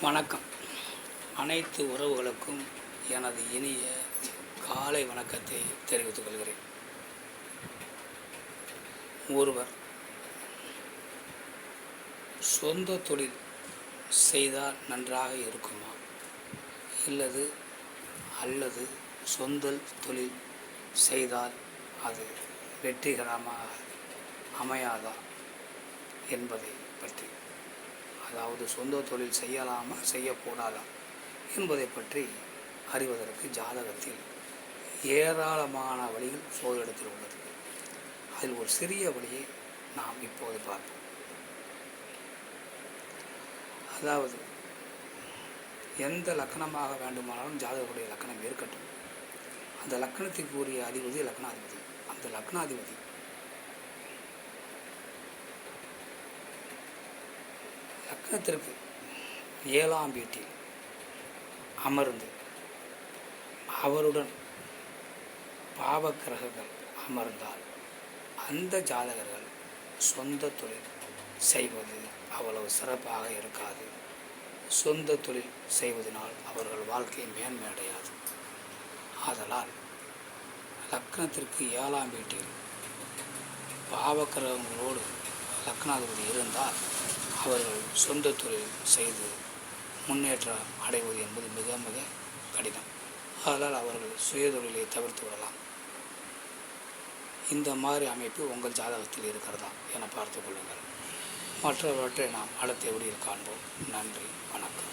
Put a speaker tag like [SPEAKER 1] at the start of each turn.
[SPEAKER 1] வணக்கம். அனைத்து உறவுகளுக்கும் எனது இனிய காலை வணக்கத்தை தெரிவித்துக் கொள்கிறேன். ஒருவர் சொந்த தொழில் செய்தால் நன்றாக இருக்குமா அல்லது சொந்த தொழில் செய்தால் அது வெற்றிகரமாக அமையாதா என்பதை பற்றி, அதாவது சொந்த தொழில் செய்யலாமா செய்யக்கூடாதா என்பதை பற்றி அறிவதற்கு ஜாதகத்தில் ஏராளமான வழிகள் சோதிடத்தில் உள்ளது. அதில் ஒரு சிறிய வழியை நாம் இப்போது பார்ப்போம். அதாவது எந்த லக்கணமாக வேண்டுமானாலும் ஜாதகருடைய லக்கணம் இருக்கட்டும், அந்த லக்கணத்துக்கு உரிய அதிபதி லக்னாதிபதி. அந்த லக்னாதிபதி லக்னத்திற்கு 7ஆம் வீட்டில் அமர்ந்து அவருடன் பாவக்கிரகங்கள் அமர்ந்தால் அந்த ஜாதகர்கள் சொந்த தொழில் செய்வது அவ்வளவு சிறப்பாக இருக்காது. சொந்த தொழில் செய்வதனால் அவர்கள் வாழ்க்கை மேன்மையடையாது. ஆதலால் லக்னத்திற்கு 7ஆம் வீட்டில் பாவக்கிரகங்களோடு லக்னாதிபதி இருந்தால் அவர்கள் சொந்த தொழில் செய்து முன்னேற்றம் அடைவது என்பது மிக மிக கடினம். அதனால் அவர்கள் சுயதொழிலை தவிர்த்து விடலாம். இந்த மாதிரி அமைப்பு உங்கள் ஜாதகத்தில் இருக்கிறதா என பார்த்து கொள்ளுங்கள். மற்றவற்றை நாம் அடுத்த வீடியோவில் காண்போம். நன்றி, வணக்கம்.